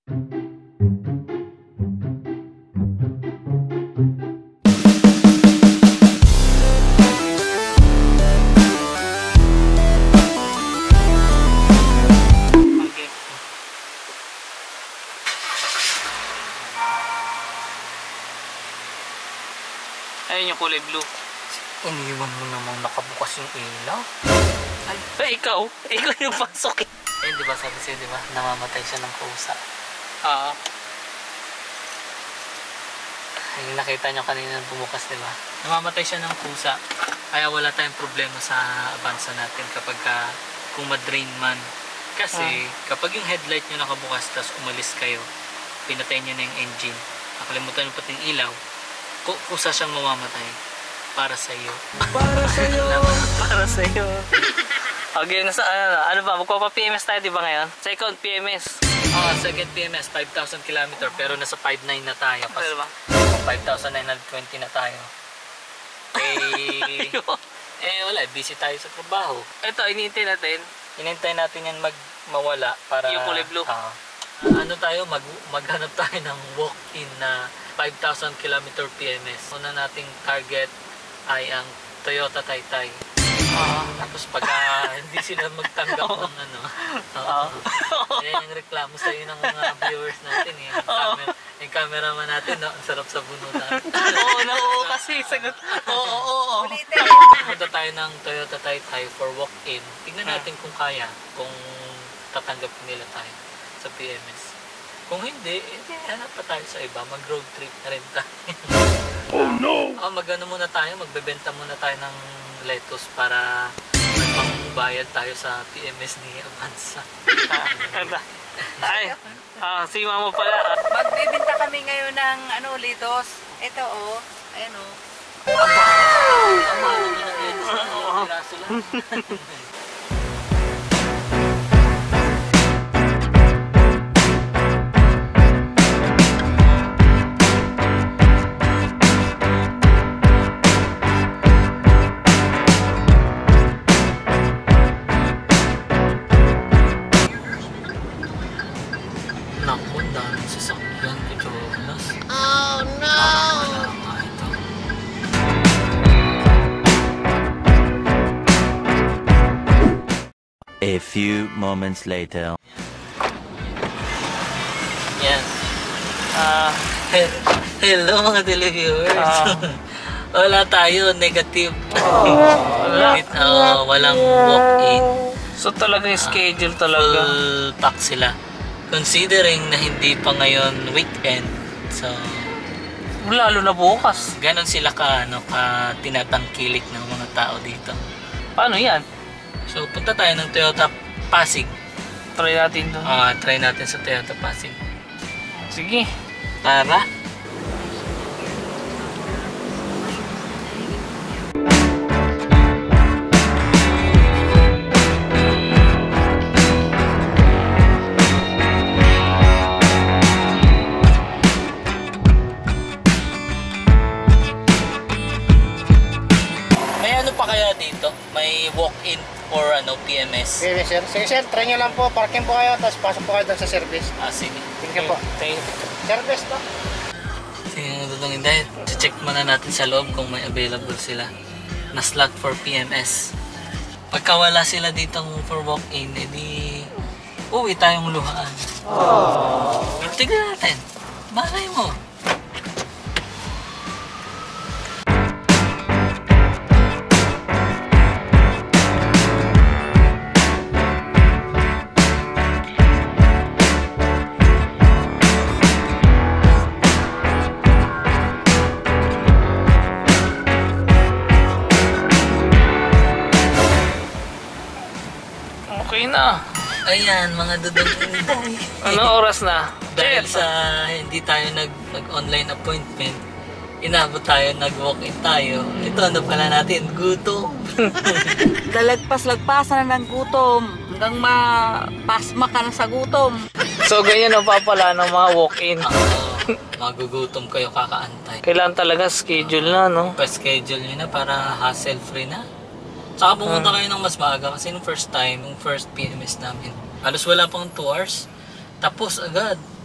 Ayun yung kulay blue. Iniwan mo namang nakabukas yung ilaw. Ay, ikaw yung pasok eh. Eh, di ba sabi sa'yo, di ba? Namamatay siya ng kusa. Oo. Yung nakita nyo kanina bumukas, di ba? Namamatay siya ng kusa. Kaya wala tayong problema sa Avanza natin kapag kung ma-drain man. Kasi kapag yung headlight nyo nakabukas tapos umalis kayo, pinatay nyo na yung engine, nakalimutan nyo pati yung ilaw, kusa siyang mamamatay. Para sa iyo. Para sa iyo. Para sa iyo. Okay, nasa ano ba? Magpapa-PMS tayo, di ba ngayon? Second PMS. Second PMS, 5,000 km, pero nasa 5,900 na tayo. Ano ba? 5,920 na tayo. Wala, busy tayo sa trabaho. Ito, inintay natin. Inintay natin yan mawala para... Yung kulay blue. Ano tayo, maghanap tayo ng walk-in na 5,000 km PMS. Una nating target ay ang Toyota Taytay. Tapos pag hindi sila magtanggap ng ano, yan yung reklamo sa'yo ng mga viewers natin eh. Yung cameraman natin, no? Ang sarap sa bunutan. Oo, kasi sagot. Oo. Punta tayo ng Toyota Taytay for walk-in. Tignan natin kung kaya, kung tatanggap nila tayo sa PMS. Kung hindi, hanap pa tayo sa iba. Mag-road trip na rin tayo. Oh no! Mag-ano muna tayo, magbebenta muna tayo ng lettuce para magpangbayad tayo sa PMS ni Avanza. Ay, si mama pala. Magbebenta kami ngayon ng lettuce. Ito ayan Ang mahal na ng lettuce na, piraso lang. Naku, daming sasakyan ko, Jonas. Oh no! A few moments later. Yan. Hello mga televiewers. Wala tayo, negative. Walang walk-in. So talaga yung schedule talaga. Full pack sila. Considering na hindi pa ngayon weekend, so lalo na bukas. ganon sila ka tinatangkilik ng mga tao dito. Paano yan? So punta tayo ng Toyota Pasig. Try natin doon. Try natin sa Toyota Pasig. Sige. Tara. May walk-in or PMS. PMS sir. Sige sir, try nyo lang po. Parking po kayo, tapos pasok po kayo doon sa service. Sige. Thank you po. Service to. Sige, tutungin dahil. Check muna natin sa loob kung may available sila na slot for PMS. Pagka wala sila ditong for walk-in, edi uwi tayong luhaan. Pero tignan natin. Malay mo. Okay na. Ayan, mga dudong inday. Anong oras na? Dahil sa hindi tayo nag-online appointment, inabot tayo, nag-walk-in tayo. Ito, pala natin? Gutom. Dalagpas-lagpasan na ng gutom hanggang mapasma ka na sa gutom. So ganyan ang papala ng mga walk-in. Magugutom kayo kakaantay. Kailangan talaga schedule na, no? Pa-schedule nyo na para hassle-free na. Saka pumunta kayo ng mas maaga kasi nung first PMS namin, halos wala pang 2 hours. Tapos agad.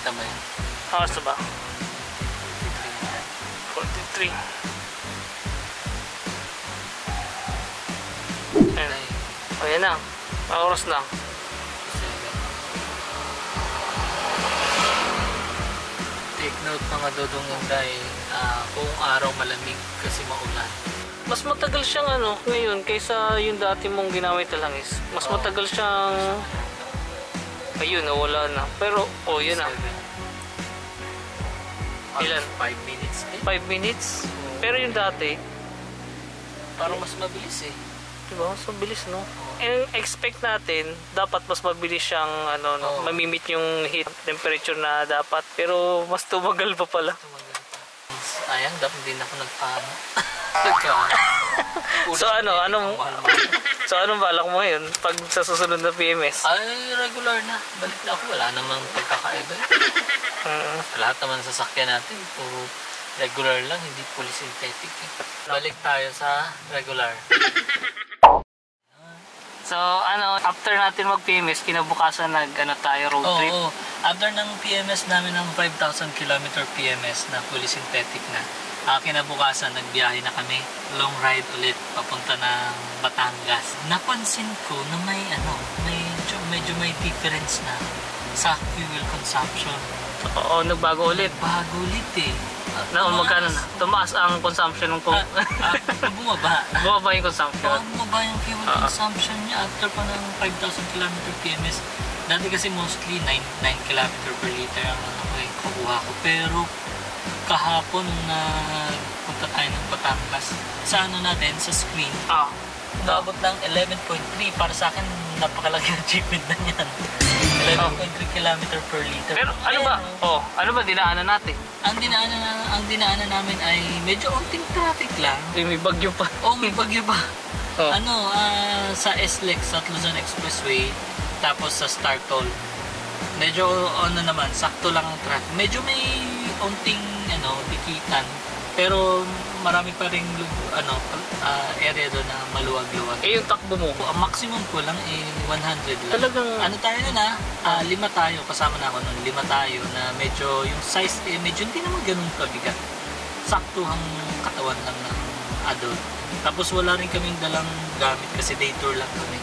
Kita ba yun? Oras na ba? 43. Ayan. O, yan na. Oras na. Take note mga dodong dahil kung araw malamig kasi maulan. Mas matagal siyang ngayon kaysa yung dati mong ginamit na langis. Mas matagal siyang ayun, nawala na. Pero, yun na. Ilan? 5 minutes din. 5 minutes? Pero yung dati, Parang mas mabilis eh. diba? Mas mabilis, no? And expect natin, dapat mas mabilis siyang, mamimit yung heat temperature na dapat. Pero, mas tumagal pa pala. Tumagal pa. Sayang, dapat din ako nagpaano. So, anong balak mo ngayon pag sa susunod na PMS? Ay, regular na. Balik na ako. Wala namang pagkakaiba. Lahat naman sa sasakyan natin, puro regular lang, hindi fully synthetic eh. Balik tayo sa regular. So, after natin mag-PMS, kinabukasan tayo road trip. Oo. After ng PMS namin ng 5,000 km PMS na fully synthetic na, kinabukasan nagbiyahe na kami. Long ride ulit papunta ng Batangas. Napansin ko na medyo may difference na sa fuel consumption. Oo, nagbago ulit. Bago ulit eh. Magkano na? Tumaas ang consumption ng Bumaba. Bumaba yung consumption. Bumaba yung fuel consumption niya after pa ng 5,000 km PMS. Dati kasi mostly 9 km per liter ang kukuha ko. Pero kahapon na punta tayo ng Batangas, sa natin, sa screen, umabot ng 11.3. Para sa akin, napakalaki ng achievement na yan. 11.3 km per liter. Pero ano ba dinaanan natin? Ang dinaanan namin ay medyo unting traffic lang. May bagyo pa. May bagyo pa. Sa SLEX, sa Luzon Expressway, tapos sa Star Toll. Medyo naman, sakto lang ang traffic. Medyo may unting bikitan. Pero marami pa ring area doon na maluwag-luwag. Yung takbo mo? Ang maximum ko lang 100 lang. Talagang Tayo na? 5 tayo, kasama na ako nun. 5 tayo na medyo yung size medyo hindi naman ganun kabigat. Saktuhang katawan lang ng adult. Tapos wala rin kaming dalang gamit kasi day tour lang kami.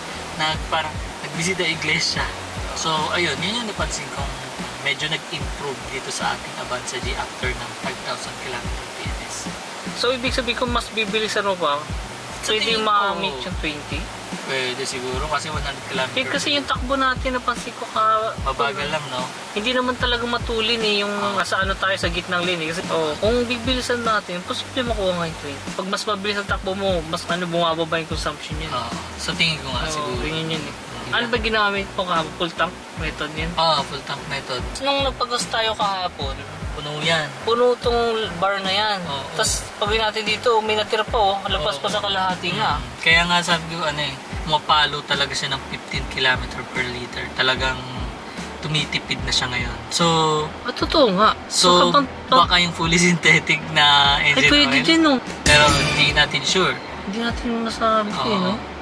Parang nagbisita iglesia. So ayun, yun yung napansin kong medyo nag-improve dito sa ating Avanza G after ng 5,000 km PMS. So, ibig sabihin kung mas bibilis pa, pwede ma-meet yung 20? Pwede siguro kasi 100 km. Kasi yung takbo natin, napansin ko mabagal lang, no? Hindi naman talaga matulin yung nasa tayo sa gitnang lane. Kasi kung bibilisan natin, posible makuha nga yung 20. Pag mas mabilis ang takbo mo, mas bumababa yung consumption yan. Sa tingin ko nga siguro. Ganyan yun eh. Ano ba ginamit mo kahapon? Full tank method yan? Full tank method. Nung nagpagas tayo kahapon, puno yan. Puno tong bar na yan. Tapos pag natin dito, may natira pa Lapas pa sa kalahati nga. Kaya nga sabi ko mapalo talaga siya ng 15 km per liter. Talagang tumitipid na siya ngayon. So, totoo nga. So, baka yung fully synthetic na engine oil. Pwede din Pero hindi natin sure. Hindi natin masabi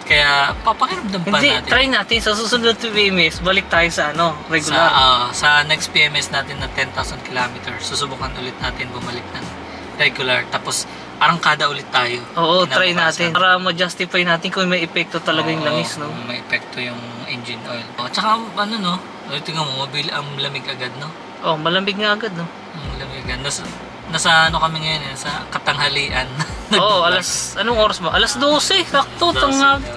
Kaya papakiramdam pa natin. Try natin sa susunod na PMS, balik tayo sa regular. Sa next PMS natin na 10,000 km, susubukan ulit natin bumalik ng regular. Tapos arangkada ulit tayo. Oo, try natin. Para ma-justify natin kung may epekto talaga yung langis, no? May epekto yung engine oil. Tsaka tingnan mo, ang lamig agad, no? Malamig nga agad, no? Malamig agad. Nasa kami ngayon, sa katanghalian. Anong oras ba? Alas 12, sakto,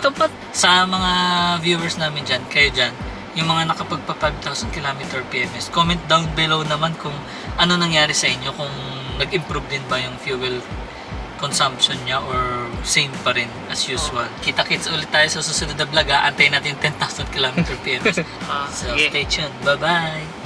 tapat. Sa mga viewers namin dyan, kayo dyan, yung mga nakapagpa 5,000 km PMS, comment down below naman kung ano nangyari sa inyo, kung nag-improve din ba yung fuel consumption niya or same pa rin as usual. Kita-kits ulit tayo sa susunod na vlog. Antayin natin yung 10,000 km PMS. So, stay tuned. Bye-bye!